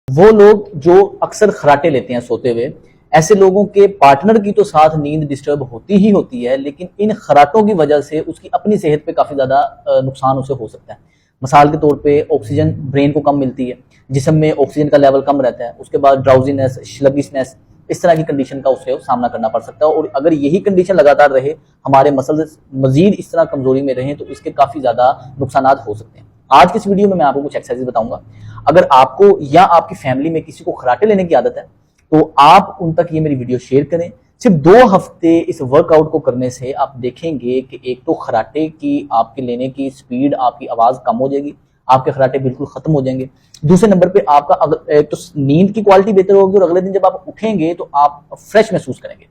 वो लोग जो अक्सर खराटे लेते हैं सोते हुए, ऐसे लोगों के पार्टनर की तो साथ नींद डिस्टर्ब होती ही होती है, लेकिन इन खराटों की वजह से उसकी अपनी सेहत पे काफी ज्यादा नुकसान उसे हो सकता है। मिसाल के तौर पे ऑक्सीजन ब्रेन को कम मिलती है, जिस्म में ऑक्सीजन का लेवल कम रहता है, उसके बाद ड्राउजीनेस, स्लगिशनेस, इस तरह की कंडीशन का उसे सामना करना पड़ सकता है। और अगर यही कंडीशन लगातार रहे, हमारे मसल्स मजीद इस तरह कमजोरी में रहें, तो इसके काफी ज्यादा नुकसान हो सकते हैं। आज की इस वीडियो में मैं आपको कुछ एक्सरसाइज बताऊंगा। अगर आपको या आपकी फैमिली में किसी को खराटे लेने की आदत है, तो आप उन तक ये मेरी वीडियो शेयर करें। सिर्फ 2 हफ्ते इस वर्कआउट को करने से आप देखेंगे कि एक तो खराटे की आपके लेने की स्पीड, आपकी आवाज कम हो जाएगी, आपके खराटे बिल्कुल खत्म हो जाएंगे। दूसरे नंबर पे आपका एक तो नींद की क्वालिटी बेहतर होगी, और अगले दिन जब आप उठेंगे तो आप फ्रेश महसूस करेंगे।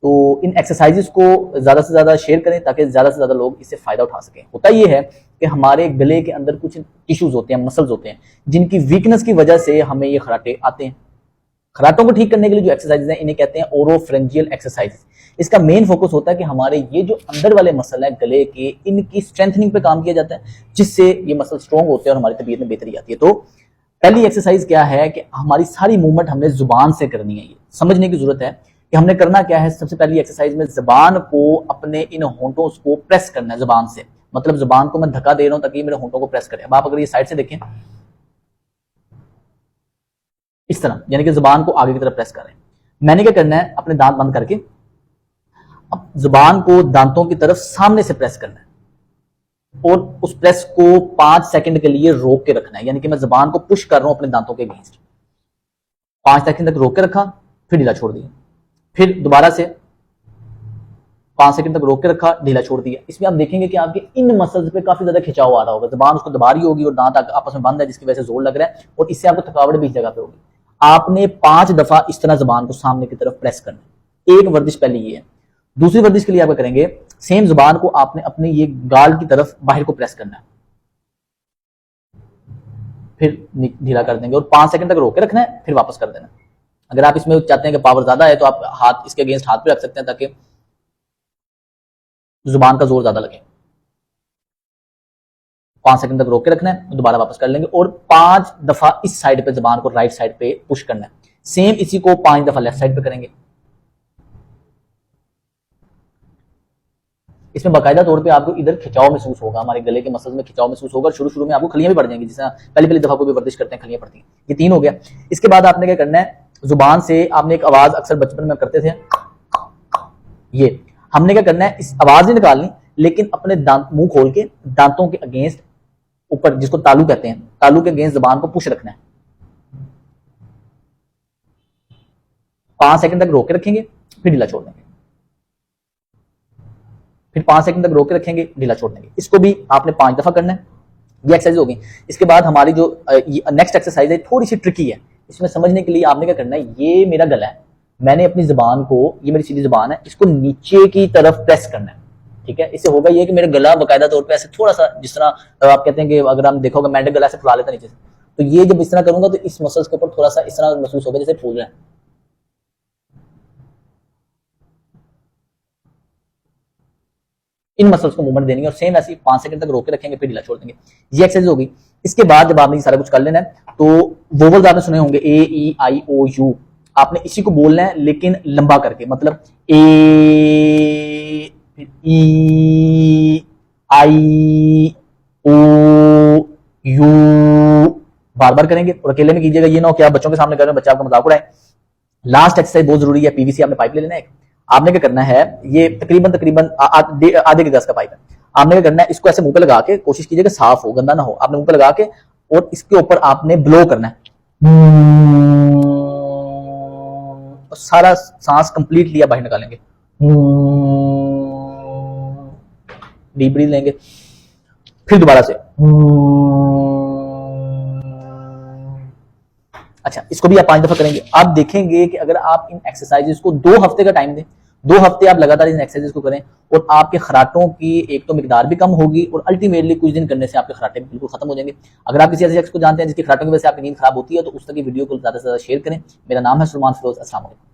तो इन एक्सरसाइजेस को ज्यादा से ज्यादा शेयर करें, ताकि ज्यादा से ज्यादा लोग इससे फायदा उठा सकें। होता यह है कि हमारे गले के अंदर कुछ टिश्यूज होते हैं, मसल्स होते हैं, जिनकी वीकनेस की वजह से हमें ये खराटे आते हैं। खराटों को ठीक करने के लिए जो एक्सरसाइजेज हैं, इन्हें कहते हैं ओरोफ्रेंजियल एक्सरसाइजेज। इसका मेन फोकस होता है कि हमारे ये जो अंदर वाले मसल हैं गले के, इनकी स्ट्रेंथनिंग पे काम किया जाता है, जिससे ये मसल स्ट्रॉन्ग होते हैं और हमारी तबीयत में बेहतरी आती है। तो पहली एक्सरसाइज क्या है कि हमारी सारी मूवमेंट हमने जुबान से करनी है। ये समझने की जरूरत है कि हमने करना क्या है। सबसे पहली एक्सरसाइज में जबान को अपने इन होंठों को प्रेस करना है जुबान से, मतलब जुबान को मैं धक्का दे रहा हूं ताकि मेरे होंठों को प्रेस करे। अब आप अगर ये साइड से देखें, इस तरह, यानी कि जुबान को आगे की तरफ प्रेस कर रहे हैं। मैंने क्या करना है, अपने दांत बंद करके अब जुबान को दांतों की तरफ सामने से प्रेस करना है, और उस प्रेस को 5 सेकंड के लिए रोक के रखना है। यानी कि मैं जुबान को पुश कर रहा हूं अपने दांतों के अगेंस्ट। 5 सेकंड तक रोक के रखा, फिर ढीला छोड़ दिया, फिर दोबारा से 5 सेकंड तक रोक के रखा, ढीला छोड़ दिया। इसमें आप देखेंगे कि आपके इन मसल्स पे काफी ज्यादा खिंचाव आ रहा होगा, जुबान उसको दबा रही होगी और दांत आपस में बंद है, जिसकी वजह से जोर लग रहा है, और इससे आपको थकावट भी इस जगह पे होगी। आपने 5 दफा इस तरह जुबान को सामने की तरफ प्रेस करना है। एक वर्जिश पहले ये है। दूसरी वर्जिश के लिए आप करेंगे, सेम जुबान को आपने अपने ये गाल की तरफ बाहर को प्रेस करना है, फिर ढीला कर देंगे और 5 सेकंड तक रोक के रखना है, फिर वापस कर देना। अगर आप इसमें चाहते हैं कि पावर ज्यादा है, तो आप हाथ इसके अगेंस्ट हाथ पे रख सकते हैं, ताकि जुबान का जोर ज्यादा लगे। 5 सेकंड तक रोक के रखना है, दोबारा वापस कर लेंगे, और 5 दफा इस साइड पे जुबान को राइट साइड पे पुश करना है। सेम इसी को 5 दफा लेफ्ट साइड पे करेंगे। इसमें बाकायदा तौर पे आपको इधर खिंचाव महसूस होगा, हमारे गले के मसल्स में खिंचाव महसूस होगा। शुरू में आपको खलियां भी बढ़ जाएंगी, जिस पहली दफा कोई भी वर्जिश करते हैं खलियां पड़ती हैं। ये 3 हो गया। इसके बाद आपने क्या करना है, जुबान से आपने एक आवाज अक्सर बचपन में करते थे, ये हमने क्या करना है, इस आवाज नहीं निकालनी, लेकिन अपने दांत मुंह खोल के दांतों के अगेंस्ट ऊपर, जिसको तालू कहते हैं, तालू के अगेंस्ट जुबान को पुश रखना है। 5 सेकंड तक रोक के रखेंगे, फिर ढीला छोड़ देंगे, फिर 5 सेकंड तक रोक के रखेंगे, ढीला छोड़ देंगे। इसको भी आपने 5 दफा करना है। ये एक्सरसाइज होगी। इसके बाद हमारी जो नेक्स्ट एक्सरसाइज है, थोड़ी सी ट्रिकी है। इसमें समझने के लिए आपने क्या करना है, ये मेरा गला है, मैंने अपनी जुबान को, ये मेरी सीधी जुबान है, इसको नीचे की तरफ प्रेस करना है। ठीक है, इससे होगा ये कि मेरा गला बाकायदा तौर पे ऐसे थोड़ा सा, जिस तरह आप कहते हैं कि अगर हम देखोगे मैंने गला से फुला लेता नीचे से, तो ये जब इस तरह करूंगा तो इस मसल्स के ऊपर थोड़ा सा इस तरह महसूस होगा जैसे फूल रहे हैं। इन मसल्स को मूवमेंट देनी है, और सेम ऐसे 5 सेकंड तक रोक के रखेंगे, फिर ढीला छोड़ देंगे। ये एक्सरसाइज होगी। इसके बाद जब आपने ये सारा कुछ कर लेना है, तो वोवल्स आपने सुने होंगे, ए ई आई ओ यू, आपने इसी को बोलना है लेकिन लंबा करके, मतलब ए, ई, आई, ओ, यू, बार बार करेंगे। और अकेले में कीजिएगा, ये ना हो कि आप बच्चों के सामने कर रहे हैं, बच्चा आपका मजाक उड़ाए। लास्ट एक्सरसाइज बहुत जरूरी है। पीवीसी आपने पाइप ले लेना है। आपने क्या करना है, ये तकरीबन आधे के गज का पाइप है। आपने क्या करना है, इसको ऐसे मुंह पे लगा के, कोशिश कीजिएगा साफ हो, गंदा ना हो। आपने मुंह पे लगा के और इसके ऊपर आपने ब्लो करना है, और सारा सांस कंप्लीट लिया बाहर निकालेंगे, डीप ब्रीथ लेंगे, फिर दोबारा से। अच्छा, इसको भी आप 5 दफा करेंगे। आप देखेंगे कि अगर आप इन एक्सरसाइजेस को 2 हफ्ते का टाइम दें, 2 हफ्ते आप लगातार इन एक्सरसाइजेस को करें, और आपके खराटों की एक तो मिकदार भी कम होगी, और अल्टीमेटली कुछ दिन करने से आपके खराटे बिल्कुल खत्म हो जाएंगे। अगर आप किसी ऐसे शख्स को जानते हैं जिसकी खराटों की वजह से आपकी नींद खराब होती है, तो उस तक की वीडियो को ज्यादा से ज्यादा शेयर करें। मेरा नाम है सलमान फिरोज। अस्सलाम वालेकुम।